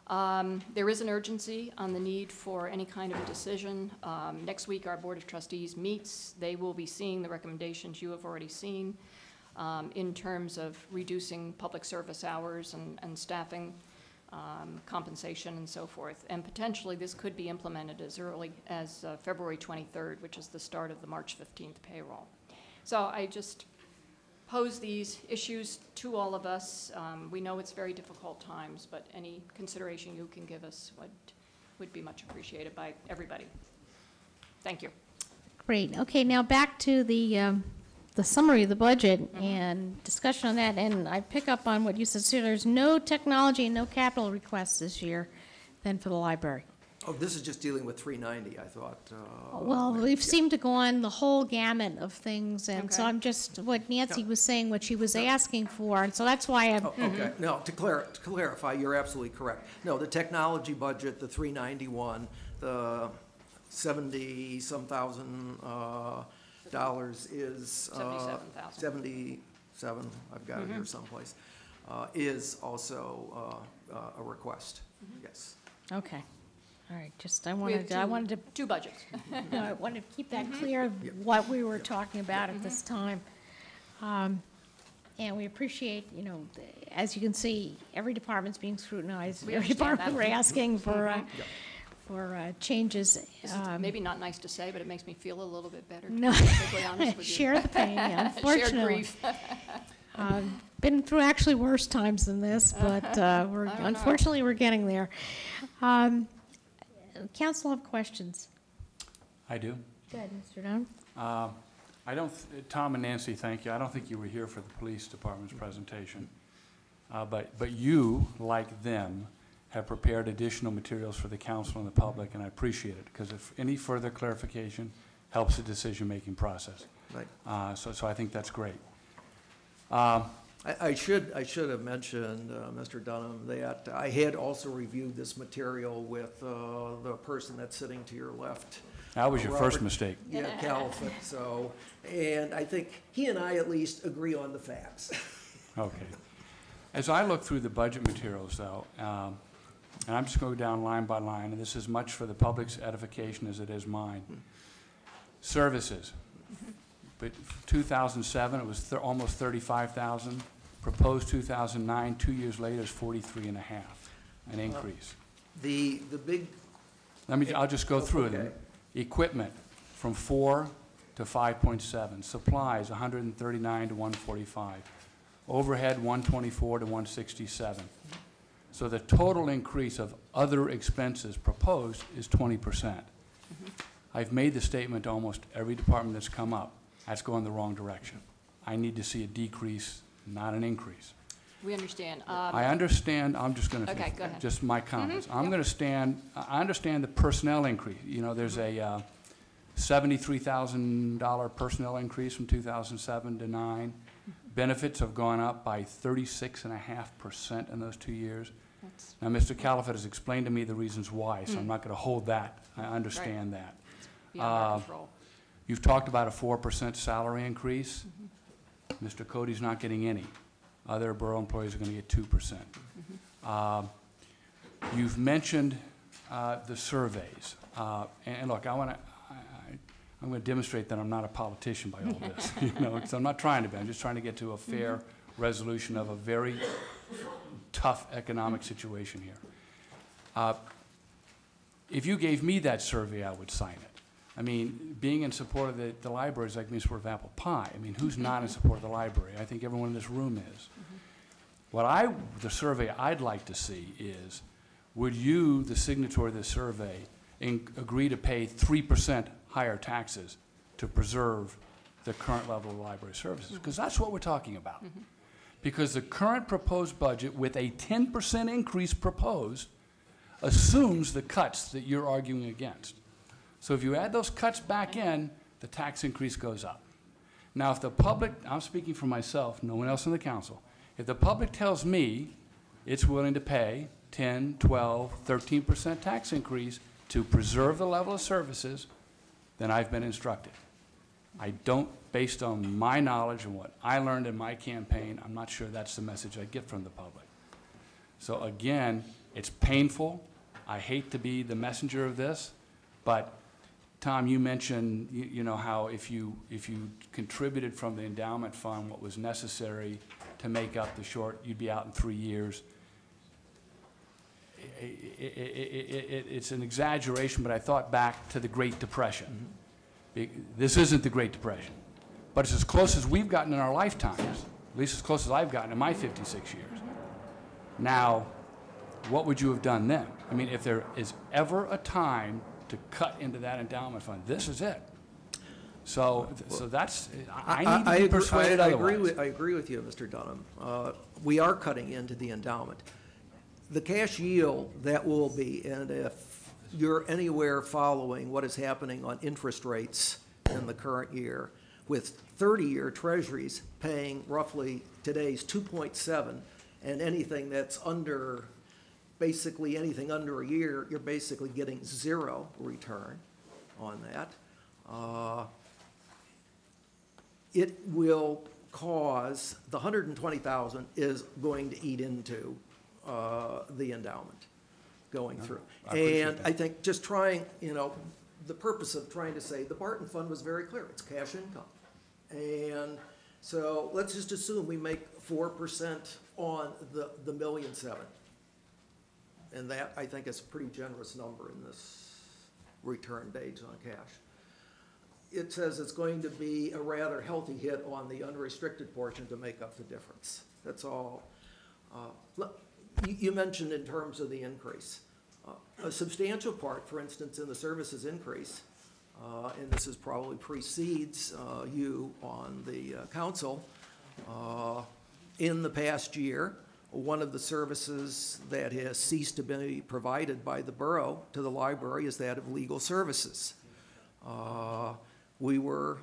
There is an urgency on the need for any kind of a decision. Next week, our Board of Trustees meets. They will be seeing the recommendations you have already seen in terms of reducing public service hours and staffing, compensation, and so forth. And potentially, this could be implemented as early as February 23rd, which is the start of the March 15th payroll. So I just pose these issues to all of us. We know it's very difficult times, but any consideration you can give us would be much appreciated by everybody. Thank you. Great. Okay, now back to the summary of the budget and discussion on that. And I pick up on what you said. So there's no technology and no capital requests this year then for the library. Oh, this is just dealing with 390, I thought. Well, we've seemed to go on the whole gamut of things, and so I'm just, what Nancy was saying, what she was asking for, and so that's why I'm... Okay, no, to clarify, you're absolutely correct. No, the technology budget, the 391, the 70-some thousand dollars is... 77,000. 77, I've got it here someplace, is also a request, yes. Okay. All right, just I wanted to two budgets. No, I wanted to keep that clear what we were talking about at this time, and we appreciate, you know, as you can see, every department's being scrutinized. Every department we're asking for changes. This is maybe not nice to say, but it makes me feel a little bit better. No, to be perfectly honest with you. Share the pain. Unfortunately, shared grief. Been through actually worse times than this, but unfortunately we're getting there. Council have questions? I do. Go ahead, Mr. Dunham. I don't, Tom and Nancy, thank you. I don't think you were here for the police department's presentation, but you, like them, have prepared additional materials for the council and the public, and I appreciate it because if any further clarification helps the decision-making process. Right. So I think that's great. I should have mentioned, Mr. Dunham, that I had also reviewed this material with the person that's sitting to your left. That was your first mistake. Yeah, Calvin. So, and I think he and I at least agree on the facts. Okay. As I look through the budget materials, though, and I'm just going to go down line by line, and this is much for the public's edification as it is mine. Services. But 2007, it was almost 35,000. Proposed 2009, 2 years later, is 43.5, an increase. The big. I'll just go through them. Equipment from 4 to 5.7. Supplies 139 to 145. Overhead 124 to 167. So the total increase of other expenses proposed is 20%. I've made the statement to almost every department that's come up. That's going the wrong direction. I need to see a decrease, not an increase. We understand. I understand. I'm just going to okay, go ahead. Just my comments. I'm going to stand. I understand the personnel increase. You know, there's a $73,000 personnel increase from 2007 to 9. Benefits have gone up by 36.5% in those 2 years. Now, Mr. Califat has explained to me the reasons why, so I'm not going to hold that. I understand that. Beyond our control. You've talked about a 4% salary increase. Mr. Cody's not getting any. Other borough employees are going to get 2%. You've mentioned the surveys. And look, I'm going to demonstrate that I'm not a politician by all this, you know, because I'm not trying to be. I'm just trying to get to a fair resolution of a very tough economic situation here. If you gave me that survey, I would sign it. I mean, being in support of the library is like being in support of apple pie. I mean, who's not in support of the library? I think everyone in this room is. The survey I'd like to see is, would you, the signatory of this survey, agree to pay 3% higher taxes to preserve the current level of library services? Because that's what we're talking about. Because the current proposed budget with a 10% increase proposed assumes the cuts that you're arguing against. So if you add those cuts back in, the tax increase goes up. Now, if the public, I'm speaking for myself, no one else in the council, if the public tells me it's willing to pay 10, 12, 13% tax increase to preserve the level of services, then I've been instructed. I don't, based on my knowledge and what I learned in my campaign, I'm not sure that's the message I get from the public. So again, It's painful. I hate to be the messenger of this, but Tom, you mentioned, you know, how if you contributed from the endowment fund what was necessary to make up the short, you'd be out in 3 years. It's an exaggeration, but I thought back to the Great Depression. This isn't the Great Depression, but it's as close as we've gotten in our lifetimes, at least as close as I've gotten in my 56 years. Now, what would you have done then? I mean, if there is ever a time to cut into that endowment fund, this is it. So that's, I need to be persuaded otherwise. I agree with you, Mr. Dunham. We are cutting into the endowment. The cash yield that will be, and if you're anywhere following what is happening on interest rates in the current year, with 30-year treasuries paying roughly today's 2.7, and anything that's under, basically anything under a year, you're basically getting 0 return on that. It will cause, the $120,000 is going to eat into the endowment going through. And I think just trying, you know, the purpose of trying to say the Barton Fund was very clear. It's cash income. And so let's just assume we make 4% on the $1.7 million. And that, I think, is a pretty generous number in this return dates on cash. It says it's going to be a rather healthy hit on the unrestricted portion to make up the difference. That's all. You mentioned in terms of the increase. A substantial part, for instance, in the services increase, and this is probably precedes you on the council, in the past year, one of the services that has ceased to be provided by the borough to the library is that of legal services. We were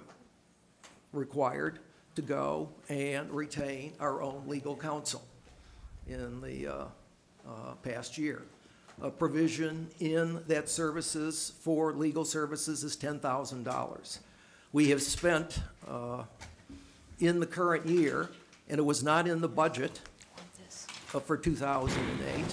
required to go and retain our own legal counsel in the past year. A provision in that services for legal services is $10,000. We have spent in the current year, and it was not in the budget for 2008,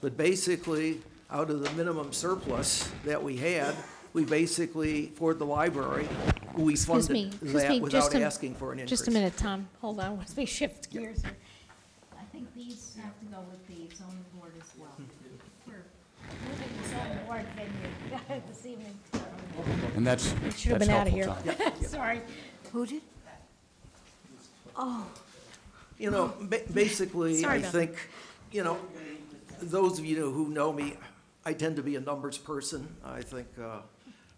but basically out of the minimum surplus that we had, we basically, for the library, we funded that without asking for an increase. Just a minute, Tom. Hold on. Let me shift gears here. I think these have to go with the zoning board as well. We're moving the zoning board venue this evening. And that's It should have been out of here. helpful, Sorry. Who did? Oh. You know, basically, Sorry I about think, you know, those of you who know me, I tend to be a numbers person. I think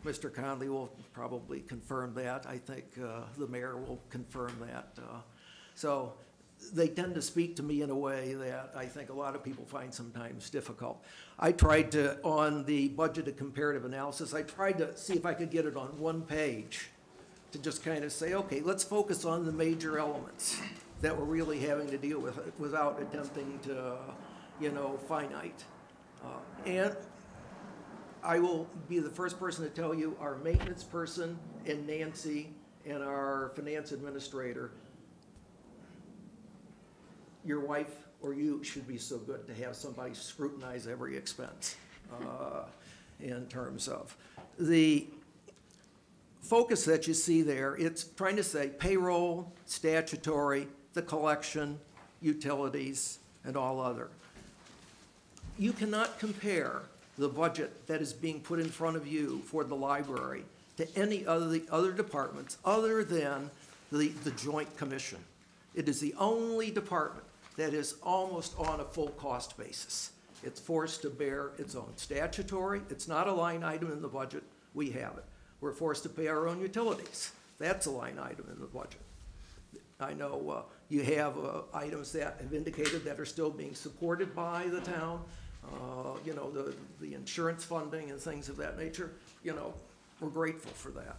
Mr. Conley will probably confirm that. I think the mayor will confirm that. So they tend to speak to me in a way that I think a lot of people find sometimes difficult. I tried to, on the budgeted comparative analysis, I tried to see if I could get it on one page to just kind of say, okay, let's focus on the major elements that we're really having to deal with without attempting to, you know, finite. And I will be the first person to tell you our maintenance person and Nancy and our finance administrator, your wife or you should be so good to have somebody scrutinize every expense in terms of the focus that you see there. It's trying to say payroll, statutory, the collection, utilities, and all other. You cannot compare the budget that is being put in front of you for the library to any of the other departments other than the Joint Commission. It is the only department that is almost on a full cost basis. It's forced to bear its own statutory. It's not a line item in the budget. We have it. We're forced to pay our own utilities. That's a line item in the budget. I know you have items that have indicated that are still being supported by the town. You know, the insurance funding and things of that nature. You know, we're grateful for that.